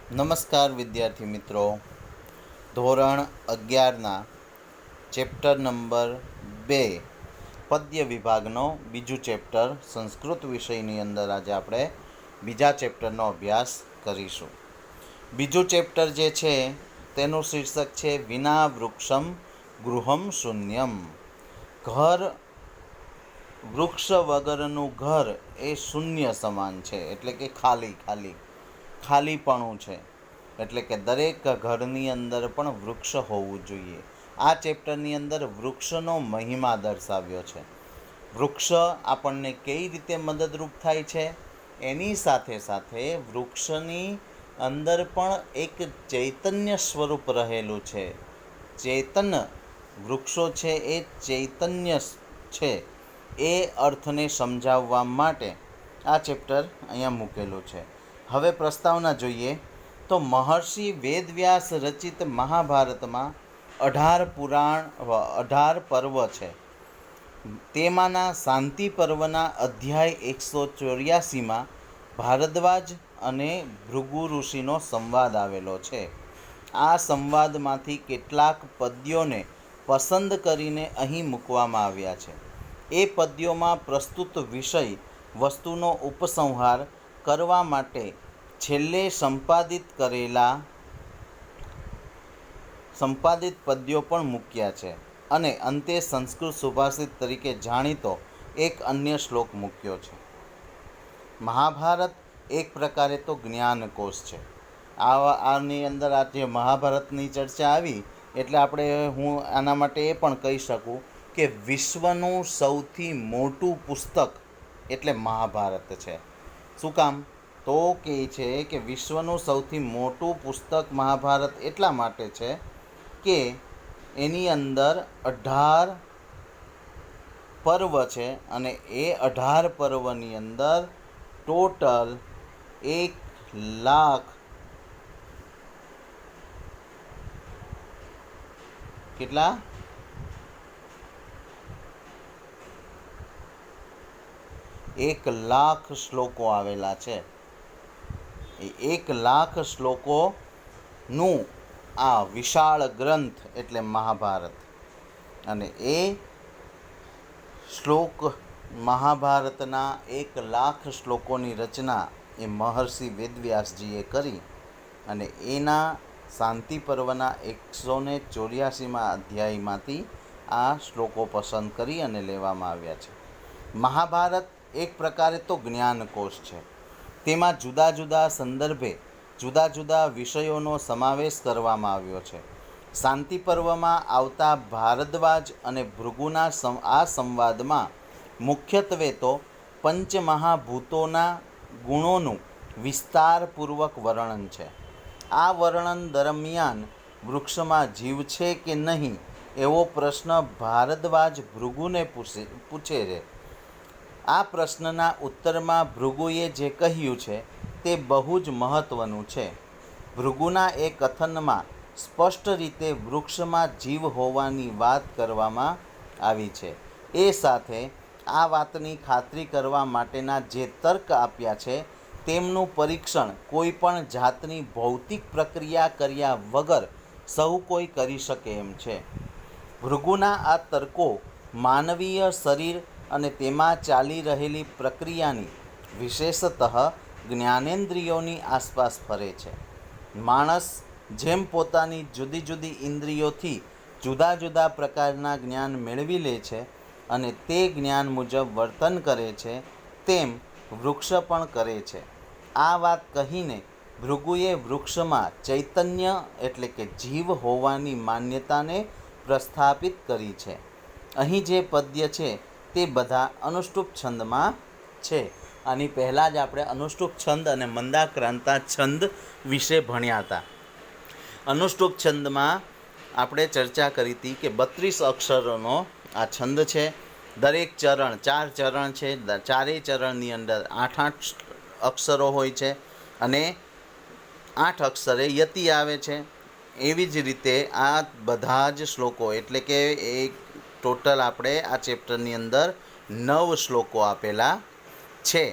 નમસ્કાર વિદ્યાર્થી મિત્રો. ધોરણ 11ના ચેપ્ટર નંબર 2 પદ્ય વિભાગનો બીજું ચેપ્ટર સંસ્કૃત વિષયની અંદર આજે આપણે બીજા ચેપ્ટરનો અભ્યાસ કરીશું. બીજું ચેપ્ટર જે છે તેનું શીર્ષક છે વિના વૃક્ષમ ગૃહમ શૂન્યમ. ઘર, વૃક્ષ વગરનું ઘર એ શૂન્ય સમાન છે, એટલે કે ખાલીપણું છે. એટલે કે દરેક ઘરની અંદર પણ વૃક્ષ હોવું જોઈએ. આ ચેપ્ટરની અંદર વૃક્ષનો મહિમા દર્શાવ્યો છે. વૃક્ષ આપણને કઈ રીતે મદદરૂપ થાય છે, એની સાથે સાથે વૃક્ષની અંદર પણ એક ચૈતન્ય સ્વરૂપ રહેલું છે. વૃક્ષો છે એ ચૈતન્ય છે, એ અર્થને સમજાવવા માટે આ ચેપ્ટર અહીંયા મૂકેલું છે. હવે પ્રસ્તાવના જોઈએ તો મહર્ષિ વેદવ્યાસ રચિત મહાભારતમાં 18 પર્વ છે. તેમાંના શાંતિ પર્વના અધ્યાય 184માં ભારદ્વાજ અને ભૃગુ ઋષિનો સંવાદ આવેલો છે. આ સંવાદમાંથી કેટલાક પદ્યોને પસંદ કરીને અહીં મૂકવામાં આવ્યા છે. એ પદ્યોમાં પ્રસ્તુત વિષય વસ્તુનો ઉપસંહાર કરવા માટે છેલ્લે સંપાદિત પદ્યો પણ મૂક્યા છે અને અંતે સંસ્કૃત સુભાષિત તરીકે જાણીતો એક અન્ય શ્લોક મૂક્યો છે. મહાભારત એક પ્રકારે તો જ્ઞાનકોશ છે. આની અંદર આ જે મહાભારતની ચર્ચા આવી એટલે હું આના માટે એ પણ કહી શકું કે વિશ્વનું સૌથી મોટું પુસ્તક એટલે મહાભારત છે. શું કામ? તો કહે છે કે વિશ્વનું સૌથી મોટું પુસ્તક મહાભારત એટલા માટે છે કે એની અંદર 18 પર્વ છે અને એ 18 પર્વની અંદર ટોટલ 1,00,000 કેટલા 1,00,000 શ્લોકો આવેલા છે. એ 1,00,000 શ્લોકોનું આ વિશાળ ગ્રંથ એટલે મહાભારત. અને એ મહાભારતના 1,00,000 શ્લોકોની રચના એ મહર્ષિ વેદવ્યાસજીએ કરી અને એના શાંતિ પર્વના 184માં અધ્યાયમાંથી આ શ્લોકો પસંદ કરી અને લેવામાં આવ્યા છે. મહાભારત એક પ્રકારે તો જ્ઞાનકોશ છે. તેમાં જુદા જુદા સંદર્ભે જુદા જુદા વિષયોનો સમાવેશ કરવામાં આવ્યો છે. શાંતિ પર્વમાં આવતા ભારદ્વાજ અને ભૃગુના આ સંવાદમાં મુખ્યત્વે તો પંચમહાભૂતોના ગુણોનું વિસ્તારપૂર્વક વર્ણન છે. આ વર્ણન દરમિયાન વૃક્ષમાં જીવ છે કે નહીં એવો પ્રશ્ન ભારદ્વાજ ભૃગુને પૂછે છે. આ પ્રશ્નના ઉત્તરમાં ભૃગુએ જે કહ્યું છે તે બહુ જ મહત્ત્વનું છે. ભૃગુના એ કથનમાં સ્પષ્ટ રીતે વૃક્ષમાં જીવ હોવાની વાત કરવામાં આવી છે. એ સાથે આ વાતની ખાતરી કરવા માટેના જે તર્ક આપ્યા છે તેમનું પરીક્ષણ કોઈ પણ જાતની ભૌતિક પ્રક્રિયા કર્યા વગર સહુ કોઈ કરી શકે એમ છે. ભૃગુના આ તર્કો માનવીય શરીર અને તેમાં ચાલી રહેલી પ્રક્રિયાની વિશેષતઃ જ્ઞાનેન્દ્રિયોની આસપાસ ફરે છે. માણસ જેમ પોતાની જુદી જુદી ઇન્દ્રિયોથી જુદા જુદા પ્રકારના જ્ઞાન મેળવી લે છે અને તે જ્ઞાન મુજબ વર્તન કરે છે, તેમ વૃક્ષ પણ કરે છે. આ વાત કહીને ભૃગુએ વૃક્ષમાં ચૈતન્ય એટલે કે જીવ હોવાની માન્યતાને પ્રસ્થાપિત કરી છે. અહીં જે પદ્ય છે તે બધા અનુષ્ટુપ છંદમાં છે. આની પહેલાં જ આપણે અનુષ્ટુપ છંદ અને મંદાક્રાંતા છંદ વિશે ભણ્યા હતા. અનુષ્ટુપ છંદમાં આપણે ચર્ચા કરી હતી કે 32 અક્ષરોનો આ છંદ છે. દરેક ચરણ 4 ચરણ છે. ચારેય ચરણની અંદર 8 અક્ષરો હોય છે અને 8 અક્ષરે યતિ આવે છે. એવી જ રીતે આ બધા જ શ્લોકો એટલે કે એક ટોટલ આપણે આ ચેપ્ટરની અંદર 9 શ્લોકો આપેલા છે.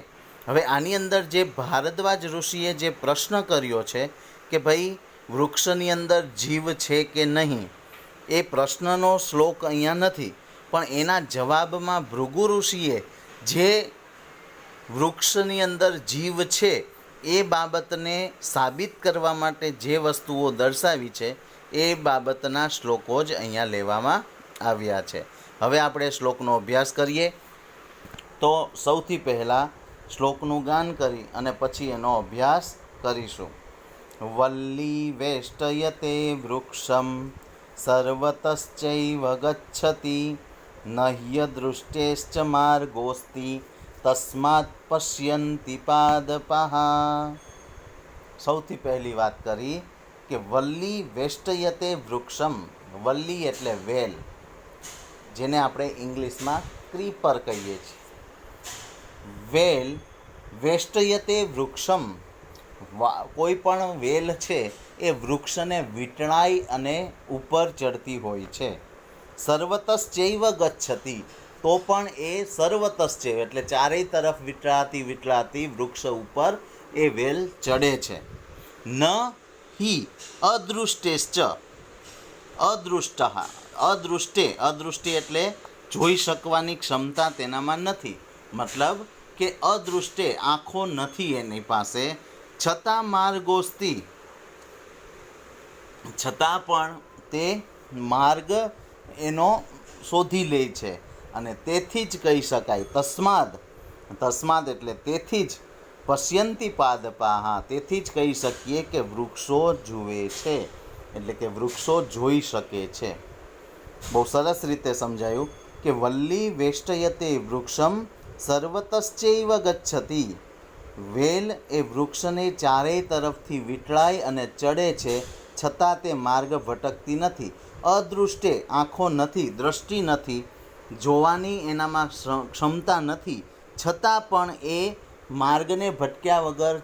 હવે આની અંદર જે ભારદ્વાજ ઋષિએ જે પ્રશ્ન કર્યો છે કે ભાઈ વૃક્ષની અંદર જીવ છે કે નહીં, એ પ્રશ્નનો શ્લોક અહીંયા નથી, પણ એના જવાબમાં ભૃગુ ઋષિએ જે વૃક્ષની અંદર જીવ છે એ બાબતને સાબિત કરવા માટે જે વસ્તુઓ દર્શાવી છે એ બાબતના શ્લોકો જ અહીંયા લેવામાં આવ્યા છે. હવે આપણે શ્લોકનો અભ્યાસ કરીએ. તો સૌથી પહેલાં શ્લોકનું ગાન કરી અને પછી એનો અભ્યાસ કરીશું. વલ્લી વેષ્ટયતે વૃક્ષમ સર્વતશ્ચૈવ ગચ્છતિ નહ્યદૃષ્ટેશ્ચ માર્ગોસ્તિ તસ્માત પશ્યન્તિ પાદપઃ. સૌથી પહેલી વાત કરી કે વલ્લી વેષ્ટયતે વૃક્ષમ. વલ્લી એટલે વેલ, જેને આપણે ઇંગ્લિશમાં ક્રીપર કહીએ છીએ. વેલ વેષ્ટયતે વૃક્ષમ, કોઈ પણ વેલ છે એ વૃક્ષને વીંટળાઈ અને ઉપર ચડતી હોય છે. સર્વતશ્ચૈવ ગચ્છતિ, તો પણ એ સર્વતસ છે એટલે ચારેય તરફ વીંટળાતી વીંટળાતી વૃક્ષ ઉપર એ વેલ ચડે છે. ન હિ અદૃષ્ટેશ્ચ, અદૃષ્ટ, અદૃષ્ટિ એટલે જોઈ શકવાની ક્ષમતા તેનામાં નથી, મતલબ કે અદૃષ્ટે આંખો નથી એની પાસે. છતાં માર્ગોસ્તિ, છતાં પણ તે માર્ગ એનો શોધી લે છે અને તેથી જ કહી શકાય તસ્માદ એટલે તેથી જ પશ્યંતિ પાદપાહ, તેથી જ કહી શકીએ કે વૃક્ષો જુએ છે, એટલે કે વૃક્ષો જોઈ શકે છે. બહુ સરસ રીતે સમજાયું કે વલ્લી વેષ્ટયતે વૃક્ષમ સર્વતશ્ચૈવ ગચ્છતિ. વેલ એ વૃક્ષને ચારેય તરફથી વીંટળાય અને ચડે છે, છતાં તે માર્ગ ભટકતી નથી. અદૃષ્ટે આંખો નથી, દ્રષ્ટિ નથી, જોવાની એનામાં ક્ષમતા નથી, છતાં પણ એ માર્ગને ભટક્યા વગર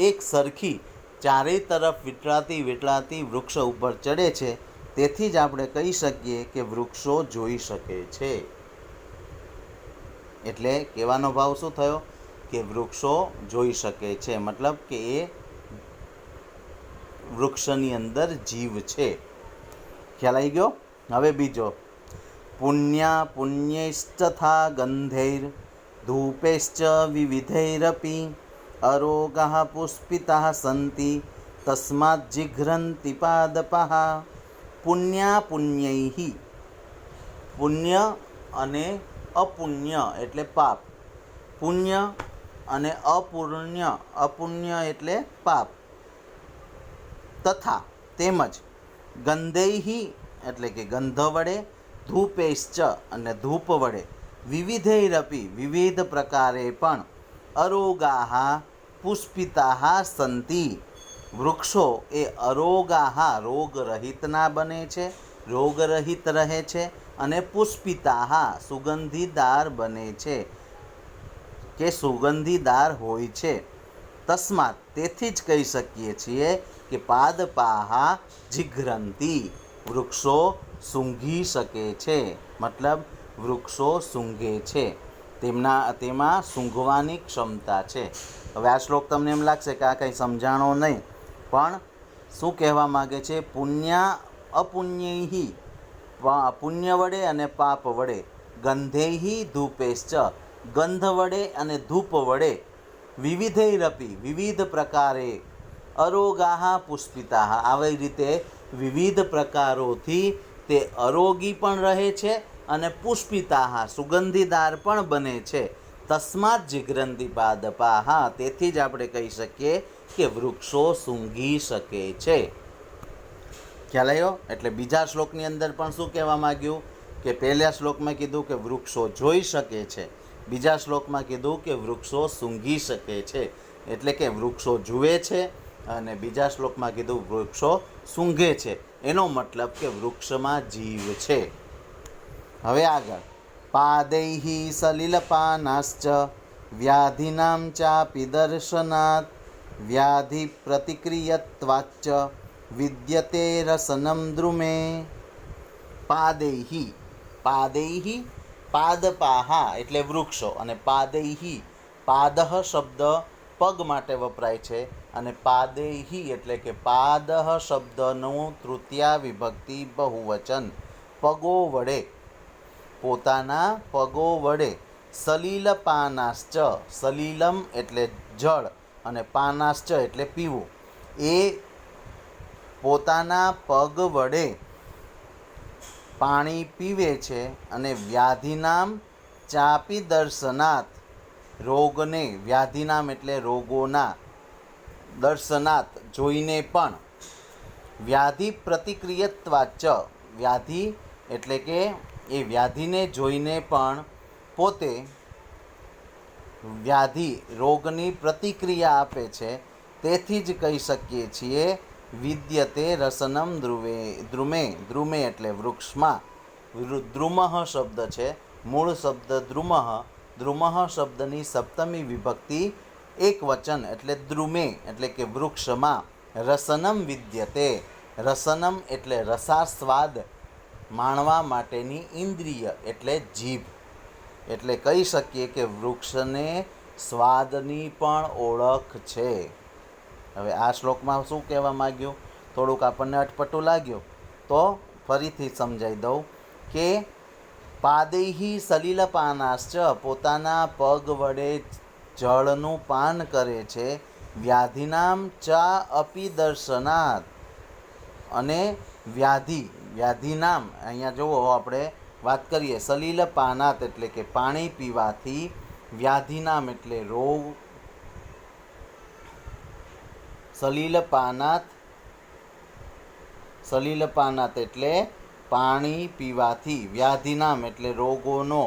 એક સરખી ચારેય તરફ વીંટળાતી વૃક્ષ ઉપર ચડે છે. તેથી જ આપણે કહી શકીએ કે વૃક્ષો જોઈ શકે છે. એટલે કહેવાનો ભાવ શું થયો કે વૃક્ષો જોઈ શકે છે, મતલબ કે એ વૃક્ષની અંદર જીવ છે. ખ્યાલ આવી ગયો? હવે બીજો, પુણ્યૈશ્ચથા ગંધૈર ધૂપૈશ્ચ વિવિધૈરપી અરોગાઃ પુષ્પિતાઃ સંતિ તસ્માत् જિઘ્રન્તિ પાદપઃ. પુણ્યૈઃ, પુણ્ય અને અપુણ્ય એટલે પાપ, પુણ્ય અને અપુણ્ય એટલે પાપ. તથા તેમજ ગંધૈઃ એટલે કે ગંધ વડે, ધૂપૈશ્ચ અને ધૂપ વડે, વિવિધૈરપી વિવિધ પ્રકારે પણ, અરોગાઃ પુષ્પિતાઃ સંતિ વૃક્ષો એ અરોગાઃ રોગરહિતના બને છે, રોગરહિત રહે છે, અને પુષ્પિતાઃ સુગંધીદાર બને છે કે સુગંધીદાર હોય છે. તસ્માત તેથી જ કહી શકીએ છીએ કે પાદપાહ જિઘ્રંતિ વૃક્ષો સૂંઘી શકે છે, મતલબ વૃક્ષો સૂંઘે છે, તેમાં સૂંઘવાની ક્ષમતા છે. હવે આ શ્લોક તમને એમ લાગશે કે આ કંઈ સમજાણો નહીં, પણ શું કહેવા માગે છે? અપુણ્યૈઃ પુણ્ય વડે અને પાપ વડે, ગંધૈઃ ધૂપૈશ્ચ ગંધ વડે અને ધૂપ વડે, વિવિધૈરપી વિવિધ પ્રકારે, અરોગાઃ પુષ્પિતાઃ આવી રીતે વિવિધ પ્રકારોથી તે અરોગી પણ રહે છે અને પુષ્પિતાઃ સુગંધીદાર પણ બને છે. તસ્માત જિઘ્રંતિ પાદપાઃ, તેથી જ આપણે કહી શકીએ કે વૃક્ષો સૂંઘી શકે છે. ખ્યાલ આવ્યો? એટલે બીજા શ્લોકની અંદર પણ શું કહેવા માગ્યું કે પહેલા શ્લોકમાં કીધું કે વૃક્ષો જોઈ શકે છે, બીજા શ્લોકમાં કીધું કે વૃક્ષો સૂંઘી શકે છે, એટલે કે વૃક્ષો જુએ છે, અને બીજા શ્લોકમાં કીધું વૃક્ષો સૂંઘે છે. એનો મતલબ કે વૃક્ષમાં જીવ છે. હવે આગળ, પાદૈઃ સલિલપાનાશ્ચ વ્યાધિનામ ચાપી દર્શનાत् વ્યાધિ પ્રતિક્રિયત્વાચ્ચ વિદ્યતે રસનમ દ્રુમે. પાદૈઃ, પાદપાહ એટલે વૃક્ષો, અને પાદૈઃ પાદઃ શબ્દ પગ માટે વપરાય છે. અને પાદૈહી એટલે કે પાદઃ શબ્દનું તૃતીયા વિભક્તિ બહુવચન, પગો વડે, પોતાના પગો વડે. સલિલપાનાશ્ચ, સલિલમ એટલે જળ અને પાનાશ્ચ એટલે પીવું. એ પોતાના પગ વડે પાણી પીવે છે. અને વ્યાધિનામ ચાપી દર્શનાથ, રોગને, વ્યાધિનામ એટલે રોગોના, દર્શનાથ જોઈને પણ, વ્યાધિ પ્રતિક્રિયત્વાચ, વ્યાધિ એટલે કે એ વ્યાધિને જોઈને પણ પોતે વ્યાધિ રોગની પ્રતિક્રિયા આપે છે. તેથી જ કહી શકીએ છીએ વિદ્યતે રસનમ ધ્રુવે, દ્રુમે, દ્રુમે એટલે વૃક્ષમાં. દ્રુમઃ શબ્દ છે, મૂળ શબ્દ દ્રુમઃ. દ્રુમઃ શબ્દની સપ્તમી વિભક્તિ એક વચન એટલે દ્રુમે એટલે કે વૃક્ષમાં. રસનમ વિદ્યતે, રસનમ એટલે રસાસ્વાદ, માણવા માટેની ઇન્દ્રિય એટલે જીભ. એટલે કહી શકીએ કે વૃક્ષને સ્વાદની પણ ઓળખ છે. હવે આ શ્લોકમાં શું કહેવા માગ્યું, થોડુંક આપણને અટપટું લાગ્યું તો ફરીથી સમજાવી દઉં કે પાદૈહી સલિલપાનાશ્ચ, પોતાના પગ વડે જળનું પાન કરે છે. વ્યાધિનામ ચા અપી દર્શનાથ, અને વ્યાધિ, વ્યાધિનામ અહીંયા જુઓ આપણે વાત કરીએ સલિલપાનાત એટલે કે પાણી પીવાથી, વ્યાધિનામ એટલે રોગ, સલિલપાનાત, સલિલપાનાત એટલે પાણી પીવાથી, વ્યાધિનામ એટલે રોગોનો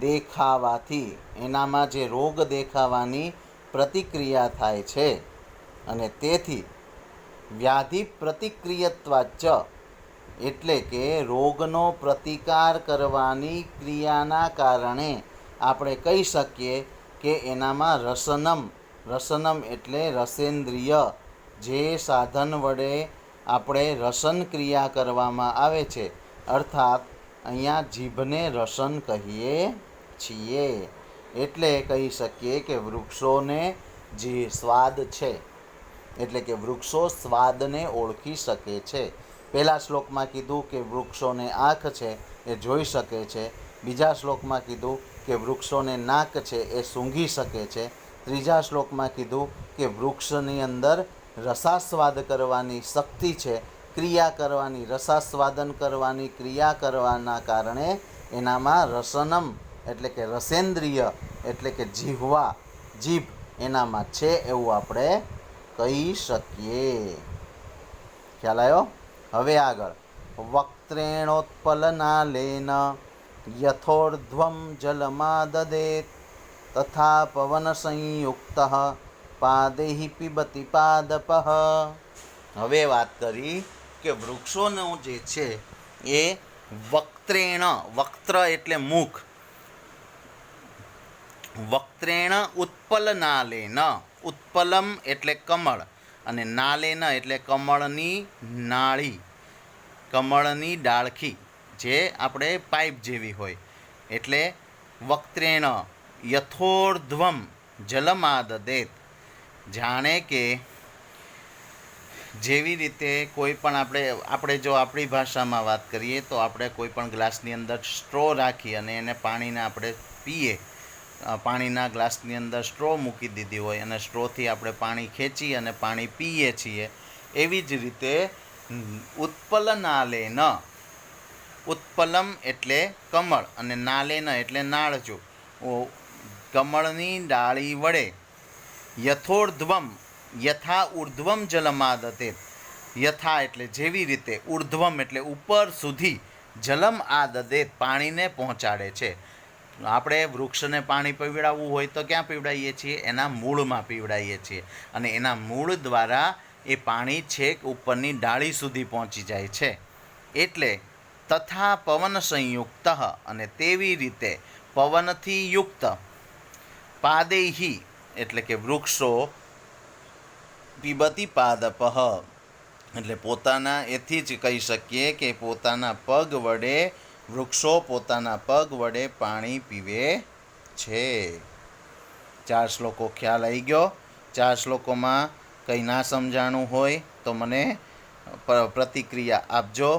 દેખાવાથી, એનામાં જે રોગ દેખાવાની પ્રતિક્રિયા થાય છે. અને તેથી વ્યાધિ પ્રતિક્રિયત્વાચ એટલે કે રોગનો પ્રતિકાર કરવાની ક્રિયાના કારણે આપણે કહી શકીએ કે એનામાં રસનમ, રસનમ એટલે રસેન્દ્રિય, જે સાધન વડે આપણે રસન ક્રિયા કરવામાં આવે છે, અર્થાત અહીંયા જીભને રસન કહીએ છીએ. એટલે કહી શકીએ કે વૃક્ષોને જે સ્વાદ છે, એટલે કે વૃક્ષો સ્વાદને ઓળખી શકે છે. પહેલા શ્લોકમાં કીધું કે વૃક્ષોને આંખ છે, એ જોઈ શકે છે. બીજા શ્લોકમાં કીધું કે વૃક્ષોને નાક છે, એ સૂંઘી શકે છે. ત્રીજા શ્લોકમાં કીધું કે વૃક્ષની અંદર રસાસ્વાદ કરવાની શક્તિ છે, ક્રિયા કરવાની, રસાસ્વાદન કરવાની ક્રિયા કરવાના કારણે એનામાં રસનમ એટલે કે રસેન્દ્રિય એટલે કે જીહવા, જીભ એનામાં છે એવું આપણે કહી શકીએ. ખ્યાલ આવ્યો? હવે આગળ વક્ત્રેણોત્પલનાલેન યથોર્ધ્વમ જલમાદદેત તથા પવન સંયુક્ત પાદૈઃ પિબતિ પાદપઃ. હવે વાત કરી કે વૃક્ષોનું જે છે એ વક્ત્રેણ, વક્ત્ર એટલે મુખ, વક્ત્રેણ ઉત્પલનાલેન, ઉત્પલમ એટલે કમળ અને નાલેન એટલે કમળની નાળી, કમળની ડાળખી જે આપણે પાઇપ જેવી હોય. એટલે વક્ત્રેણ યથોર્ધ્વમ જલમાદદેત, જાણે કે જેવી રીતે કોઈ પણ આપણે જો આપણી ભાષામાં વાત કરીએ તો આપણે કોઈ પણ ગ્લાસની અંદર સ્ટ્રો રાખી અને એને પાણીને આપણે પીએ, પાણીના ગ્લાસની અંદર સ્ટ્રો મૂકી દીધી હોય અને સ્ટ્રોથી આપણે પાણી ખેંચી અને પાણી પીએ છીએ. એવી જ રીતે ઉત્પલનાલેન, ઉત્પલમ એટલે કમળ અને નાલેન એટલે નાળચું, કમળની ડાળી વડે યથોર્ધ્વમ, યથા ઉર્ધ્વમ જલમાદદેત, યથા એટલે જેવી રીતે, ઉર્ધ્વમ એટલે ઉપર સુધી, જલમ આદદેત પાણીને પહોંચાડે છે. આપણે વૃક્ષને પાણી પીવડાવવું હોય તો ક્યાં પીવડાવીએ છીએ? એના મૂળમાં પીવડાવીએ છીએ અને એના મૂળ દ્વારા એ પાણી છેક ઉપરની ડાળી સુધી પહોંચી જાય છે. એટલે તથા પવન સંયુક્ત, અને તેવી રીતે પવનથી યુક્ત, પાદૈઃ એટલે કે વૃક્ષો, પિબતિ પાદપઃ એટલે પોતાના, એથી જ કહી શકીએ કે પોતાના પગ વડે, વૃક્ષો પોતાના પગ વડે પાણી પીવે છે. 4 શ્લોકો ખ્યાલ આવી ગયો? 4 શ્લોકોમાં કંઈ ના સમજાણું હોય તો મને પ્રતિક્રિયા આપજો.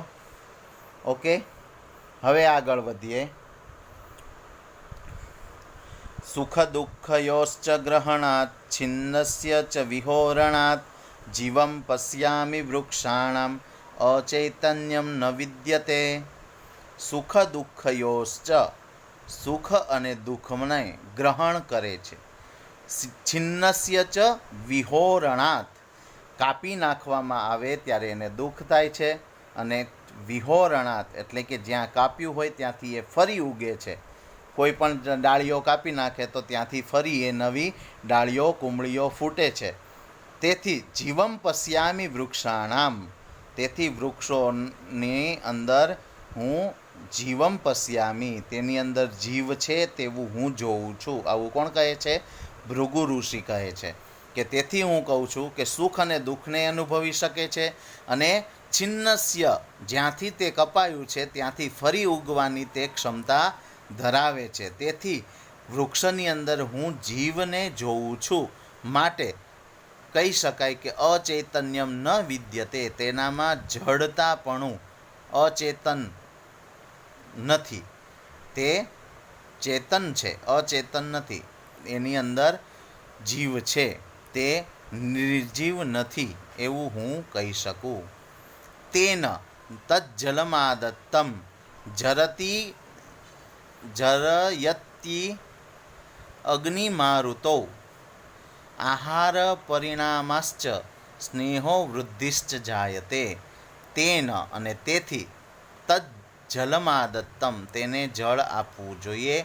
ઓકે, હવે આગળ વધીએ. સુખ દુઃખયોશ્ચ ગ્રહણાત છિન્નસ્ય ચ વિહોરણાત જીવમ પશ્યામિ વૃક્ષાણામ અચૈતન્યમ ન વિદ્યતે. સુખ દુઃખયોશ્ચ, સુખ અને દુઃખને ગ્રહણ કરે છે. છિન્નસ્ય ચ વિહોરણાત, કાપી નાખવામાં આવે ત્યારે એને દુઃખ થાય છે. અને વિહોરણાત એટલે કે જ્યાં કાપ્યું હોય ત્યાંથી એ ફરી ઉગે છે. કોઈ પણ ડાળીઓ કાપી નાખે તો ત્યાંથી ફરી એ નવી ડાળીઓ કુંબળીઓ ફૂટે છે. તેથી જીવમ પશ્યામિ વૃક્ષાણામ, તેથી વૃક્ષોની અંદર હું જીવમ પશ્યામી, તેની અંદર જીવ છે તેવું હું જોઉં છું. આવું કોણ કહે છે? ભૃગુ ઋષિ કહે છે કે તેથી હું કહું છું કે સુખ અને દુઃખને અનુભવી શકે છે અને છિન્નસ્ય, જ્યાંથી તે કપાયું છે ત્યાંથી ફરી ઉગવાની તે ક્ષમતા ધરાવે છે. તેથી વૃક્ષની અંદર હું જીવને જોઉં છું. માટે કહી શકાય કે અચૈતન્યમ ન વિદ્યતે, તેનામાં જડતાપણું, અચેતન નથી. તે ચેતન છે, અચેતન નથી. એની અંદર જીવ છે, તે નિર્જીવ નથી એવું હું કહી શકું. તેન તજ્જલમાદત્તમ જરયતી અગ્નિમારુતો આહાર પરિણામાશ્ચ સ્નેહો વૃદ્ધિશ્ચ જાયતે. તેન, અને તેથી, તજ્ જલમાદત્તમ, તેને જળ આપવું જોઈએ.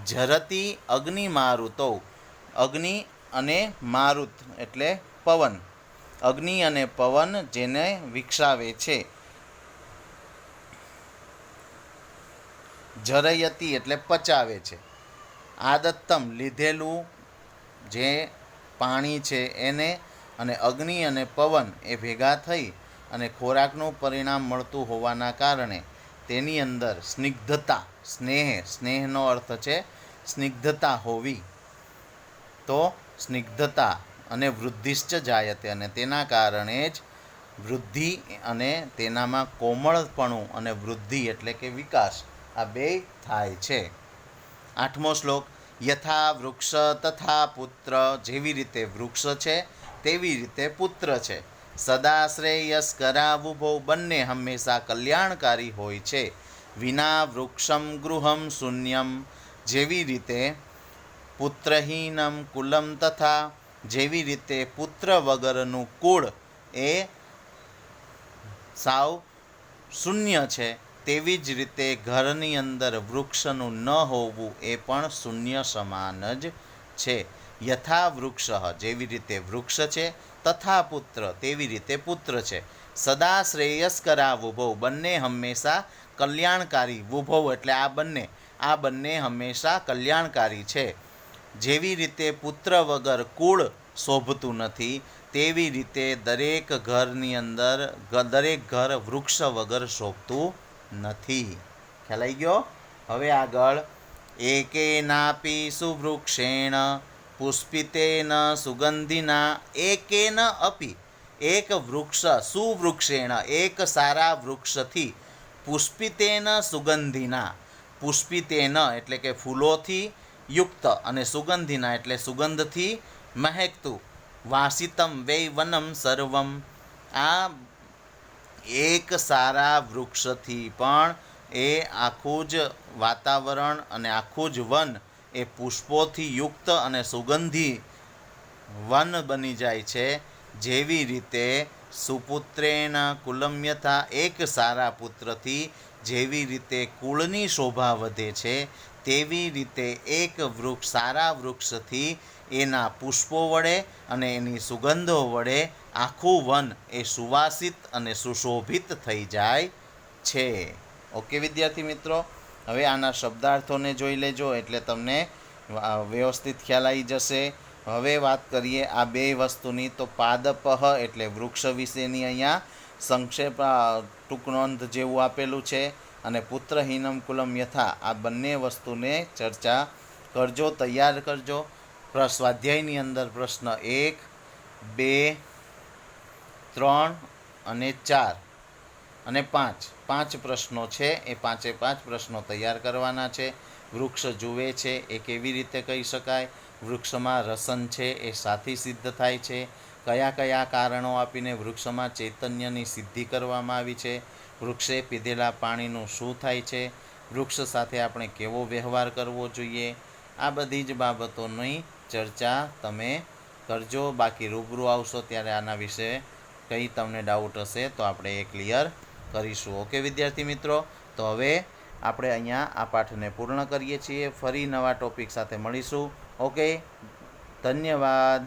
જરતી અગ્નિમારુતો, અગ્નિ અને મારુત એટલે પવન, અગ્નિ અને પવન જેને વિકસાવે છે. જરયતી એટલે પચાવે છે. આદત્તમ લીધેલું જે પાણી છે એને, અને અગ્નિ અને પવન એ ભેગા થઈ અને ખોરાકનું પરિણામ મળતું હોવાના કારણે તેની અંદર સ્નિગ્ધતા, સ્નેહનો અર્થ છે સ્નિગ્ધતા હોવી. તો સ્નિગ્ધતા અને વૃદ્ધિશ્ચ જાયતે, અને તેના કારણે જ વૃદ્ધિ અને તેનામાં કોમળપણું અને વૃદ્ધિ એટલે કે વિકાસ આ બે થાય છે. 8મો શ્લોક. યથા વૃક્ષ તથા પુત્ર, જેવી રીતે વૃક્ષ છે તેવી રીતે પુત્ર છે. સદા શ્રેયસ્કરા ઉભો, બંને હંમેશા કલ્યાણકારી હોય છે. વિના વૃક્ષમ ગૃહમ શૂન્યમ, જેવી રીતે પુત્રહીનમ કુલમ તથા, જેવી રીતે પુત્ર વગરનું કુળ એ સાવ શૂન્ય છે, તેવી જ રીતે ઘરની અંદર વૃક્ષનું ન હોવું એ પણ શૂન્ય સમાન જ છે. યથા વૃક્ષ, જેવી રીતે વૃક્ષ છે, તથા પુત્ર, તેવી રીતે પુત્ર છે. સદા શ્રેયસ્કરા વુભો, બંને હંમેશા કલ્યાણકારી. વુભો એટલે આ બંને હંમેશા કલ્યાણકારી છે. જેવી રીતે પુત્ર વગર કુળ શોભતું નથી, તેવી રીતે દરેક ઘરની અંદર દરેક ઘર વૃક્ષ વગર શોભતું નથી. ખ્યાલ આવી ગયો? હવે આગળ. એકેનાપી સુવૃક્ષેણ પુષ્પિતેન સુગંધિના, એકેન અપી, એક વૃક્ષ, સુવૃક્ષેણ એક સારા વૃક્ષથી, પુષ્પિતેન સુગંધિના, પુષ્પિતેન એટલે કે ફૂલોથી યુક્ત, અને સુગંધિના એટલે સુગંધથી મહેકતું, વાસિતમ વૈ વનમ સર્વમ, આ એક સારા વૃક્ષથી પણ એ આખું જ વાતાવરણ અને આખું જ વન એ પુષ્પોથી યુક્ત અને સુગંધી વન બની જાય છે. જેવી રીતે સુપુત્રેણ કુલમ યથા, એક સારા પુત્રથી જેવી રીતે કુળની શોભા વધે છે, તેવી રીતે એક વૃક્ષ, સારા વૃક્ષથી એના પુષ્પો વડે અને એની સુગંધો વડે આખું વન એ સુવાસિત અને સુશોભિત થઈ જાય છે. ઓકે વિદ્યાર્થી મિત્રો, હવે આના શબ્દાર્થોને જોઈ લેજો એટલે તમને વ્યવસ્થિત ખ્યાલ આવી જશે. હવે વાત કરીએ આ બે વસ્તુની. તો પાદપહ એટલે વૃક્ષ વિશેની અહીંયા સંક્ષેપ ટૂંકનોંધ જેવું આપેલું છે, અને પુત્રહીનમ કુલમ યથા, આ બંને વસ્તુને ચર્ચા કરજો, તૈયાર કરજો. સ્વાધ્યાયની અંદર પ્રશ્ન 1, 2, 3 અને 4 અને 5 પ્રશ્નો છે. એ 5 પ્રશ્નો તૈયાર કરવાના છે. વૃક્ષ જુએ છે એ કેવી રીતે કહી શકાય? વૃક્ષમાં રસન છે એ સાથી સિદ્ધ થાય છે? કયા કયા કારણો આપીને વૃક્ષમાં ચૈતન્યની સિદ્ધિ કરવામાં આવી છે? વૃક્ષે પીધેલા પાણીનું શું થાય છે? વૃક્ષ સાથે આપણે કેવો વ્યવહાર કરવો જોઈએ? આ બધી જ બાબતોની ચર્ચા તમે કરજો. બાકી રૂબરૂ આવશો ત્યારે આના વિશે કંઈ તમને ડાઉટ હશે તો આપણે એ ક્લિયર કરીશું. ઓકે વિદ્યાર્થી મિત્રો, તો હવે આપણે અહીંયા આ પાઠને પૂર્ણ કરીએ છીએ. ફરી નવા ટોપિક સાથે મળીશું. ઓકે, ધન્યવાદ.